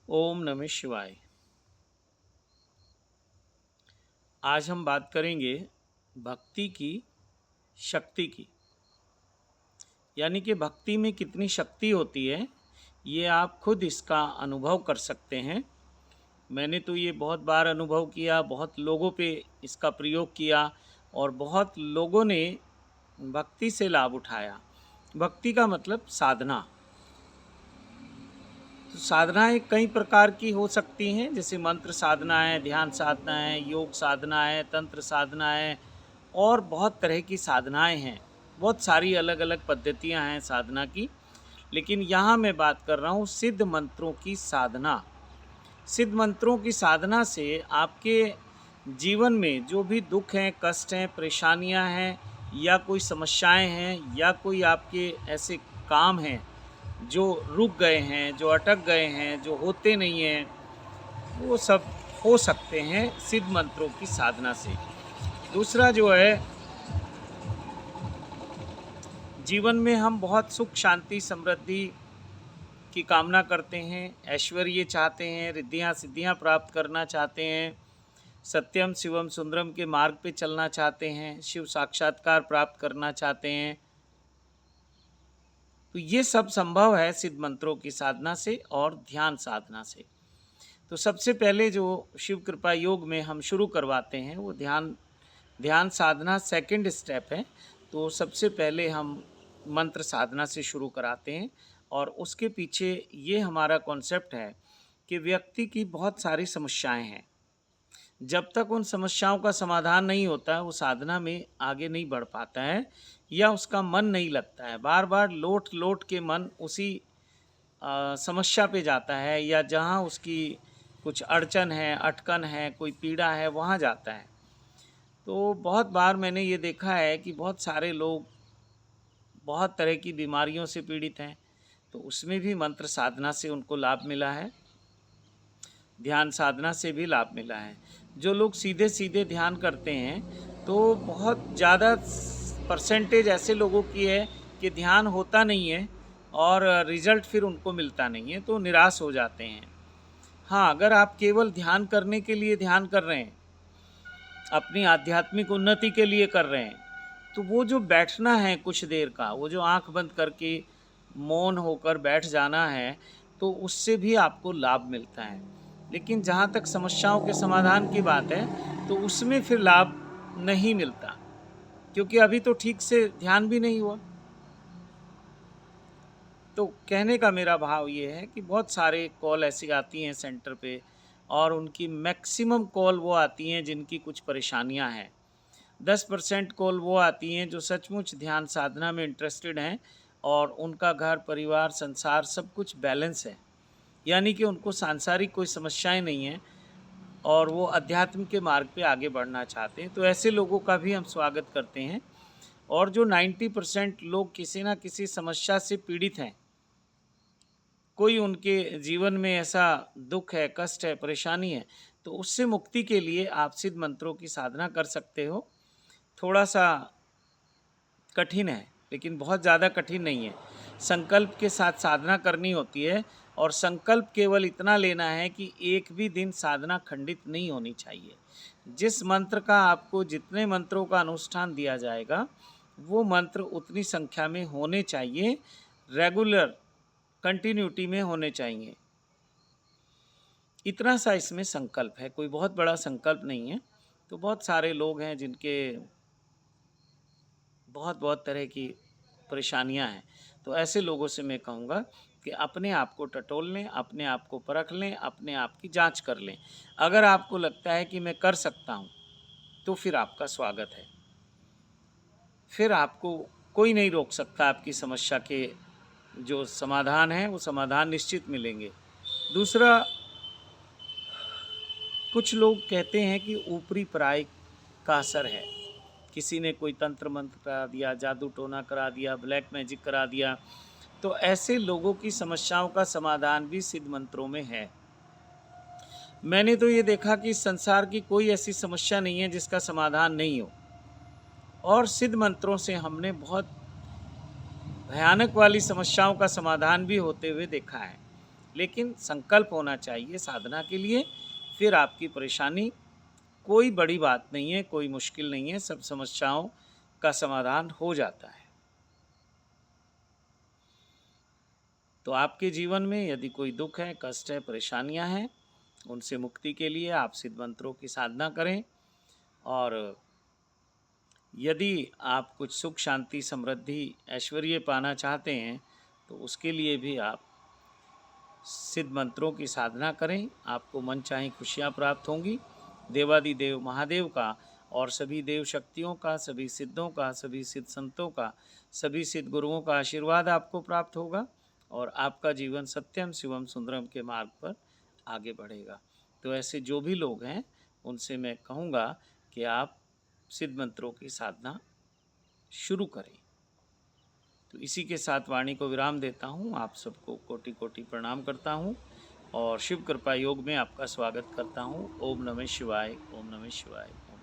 ओम नमः शिवाय। आज हम बात करेंगे भक्ति की शक्ति की, यानी कि भक्ति में कितनी शक्ति होती है। ये आप खुद इसका अनुभव कर सकते हैं। मैंने तो ये बहुत बार अनुभव किया, बहुत लोगों पे इसका प्रयोग किया और बहुत लोगों ने भक्ति से लाभ उठाया। भक्ति का मतलब साधना। तो साधनाएँ कई प्रकार की हो सकती हैं, जैसे मंत्र साधना है, ध्यान साधना है, योग साधना है, तंत्र साधना है और बहुत तरह की साधनाएँ हैं। बहुत सारी अलग-अलग पद्धतियाँ हैं साधना की, लेकिन यहाँ मैं बात कर रहा हूँ सिद्ध मंत्रों की साधना। सिद्ध मंत्रों की साधना से आपके जीवन में जो भी दुख हैं, कष्ट हैं, परेशानियाँ हैं या कोई समस्याएँ हैं या कोई आपके ऐसे काम हैं जो रुक गए हैं, जो अटक गए हैं, जो होते नहीं हैं, वो सब हो सकते हैं सिद्ध मंत्रों की साधना से। दूसरा जो है, जीवन में हम बहुत सुख, शांति, समृद्धि की कामना करते हैं, ऐश्वर्य चाहते हैं, रिद्धियाँ सिद्धियाँ प्राप्त करना चाहते हैं, सत्यम शिवम सुंदरम के मार्ग पे चलना चाहते हैं, शिव साक्षात्कार प्राप्त करना चाहते हैं। तो ये सब संभव है सिद्ध मंत्रों की साधना से और ध्यान साधना से। तो सबसे पहले जो शिव कृपा योग में हम शुरू करवाते हैं वो ध्यान ध्यान साधना सेकंड स्टेप है। तो सबसे पहले हम मंत्र साधना से शुरू कराते हैं और उसके पीछे ये हमारा कॉन्सेप्ट है कि व्यक्ति की बहुत सारी समस्याएं हैं। जब तक उन समस्याओं का समाधान नहीं होता वो साधना में आगे नहीं बढ़ पाता है या उसका मन नहीं लगता है। बार बार लौट लौट के मन उसी समस्या पे जाता है या जहाँ उसकी कुछ अड़चन है, अटकन है, कोई पीड़ा है, वहाँ जाता है। तो बहुत बार मैंने ये देखा है कि बहुत सारे लोग बहुत तरह की बीमारियों से पीड़ित हैं, तो उसमें भी मंत्र साधना से उनको लाभ मिला है, ध्यान साधना से भी लाभ मिला है। जो लोग सीधे सीधे ध्यान करते हैं तो बहुत ज़्यादा परसेंटेज ऐसे लोगों की है कि ध्यान होता नहीं है और रिज़ल्ट फिर उनको मिलता नहीं है, तो निराश हो जाते हैं। हाँ, अगर आप केवल ध्यान करने के लिए ध्यान कर रहे हैं, अपनी आध्यात्मिक उन्नति के लिए कर रहे हैं, तो वो जो बैठना है कुछ देर का, वो जो आँख बंद करके मौन होकर बैठ जाना है, तो उससे भी आपको लाभ मिलता है। लेकिन जहाँ तक समस्याओं के समाधान की बात है, तो उसमें फिर लाभ नहीं मिलता, क्योंकि अभी तो ठीक से ध्यान भी नहीं हुआ। तो कहने का मेरा भाव ये है कि बहुत सारे कॉल ऐसी आती हैं सेंटर पे और उनकी मैक्सिमम कॉल वो आती हैं जिनकी कुछ परेशानियां हैं। 10% कॉल वो आती हैं जो सचमुच ध्यान साधना में इंटरेस्टेड हैं और उनका घर परिवार संसार सब कुछ बैलेंस है, यानी कि उनको सांसारिक कोई समस्याएं नहीं हैं और वो अध्यात्म के मार्ग पे आगे बढ़ना चाहते हैं। तो ऐसे लोगों का भी हम स्वागत करते हैं। और जो 90% लोग किसी ना किसी समस्या से पीड़ित हैं, कोई उनके जीवन में ऐसा दुख है, कष्ट है, परेशानी है, तो उससे मुक्ति के लिए आप सिद्ध मंत्रों की साधना कर सकते हो। थोड़ा सा कठिन है, लेकिन बहुत ज़्यादा कठिन नहीं है। संकल्प के साथ साधना करनी होती है और संकल्प केवल इतना लेना है कि एक भी दिन साधना खंडित नहीं होनी चाहिए। जिस मंत्र का आपको, जितने मंत्रों का अनुष्ठान दिया जाएगा, वो मंत्र उतनी संख्या में होने चाहिए, रेगुलर कंटिन्यूटी में होने चाहिए। इतना सा इसमें संकल्प है, कोई बहुत बड़ा संकल्प नहीं है। तो बहुत सारे लोग हैं जिनके बहुत बहुत तरह की परेशानियां हैं, तो ऐसे लोगों से मैं कहूँगा कि अपने आप को टटोल लें, अपने आप को परख लें, अपने आप की जांच कर लें। अगर आपको लगता है कि मैं कर सकता हूँ, तो फिर आपका स्वागत है। फिर आपको कोई नहीं रोक सकता। आपकी समस्या के जो समाधान है वो समाधान निश्चित मिलेंगे। दूसरा, कुछ लोग कहते हैं कि ऊपरी पराई का असर है। किसी ने कोई तंत्र मंत्र करा दिया, जादू टोना करा दिया, ब्लैक मैजिक करा दिया, तो ऐसे लोगों की समस्याओं का समाधान भी सिद्ध मंत्रों में है। मैंने तो ये देखा कि संसार की कोई ऐसी समस्या नहीं है जिसका समाधान नहीं हो, और सिद्ध मंत्रों से हमने बहुत भयानक वाली समस्याओं का समाधान भी होते हुए देखा है। लेकिन संकल्प होना चाहिए साधना के लिए। फिर आपकी परेशानी कोई बड़ी बात नहीं है, कोई मुश्किल नहीं है, सब समस्याओं का समाधान हो जाता है। तो आपके जीवन में यदि कोई दुख है, कष्ट है, परेशानियां हैं, उनसे मुक्ति के लिए आप सिद्ध मंत्रों की साधना करें। और यदि आप कुछ सुख, शांति, समृद्धि, ऐश्वर्य पाना चाहते हैं तो उसके लिए भी आप सिद्ध मंत्रों की साधना करें। आपको मनचाही खुशियाँ प्राप्त होंगी। देवादिदेव महादेव का और सभी देव शक्तियों का, सभी सिद्धों का, सभी सिद्ध संतों का, सभी सिद्ध गुरुओं का आशीर्वाद आपको प्राप्त होगा और आपका जीवन सत्यम शिवम सुंदरम के मार्ग पर आगे बढ़ेगा। तो ऐसे जो भी लोग हैं उनसे मैं कहूँगा कि आप सिद्ध मंत्रों की साधना शुरू करें। तो इसी के साथ वाणी को विराम देता हूँ। आप सबको कोटि कोटि प्रणाम करता हूँ और शिव कृपा योग में आपका स्वागत करता हूँ। ओम नमः शिवाय, ओम नमः शिवाय।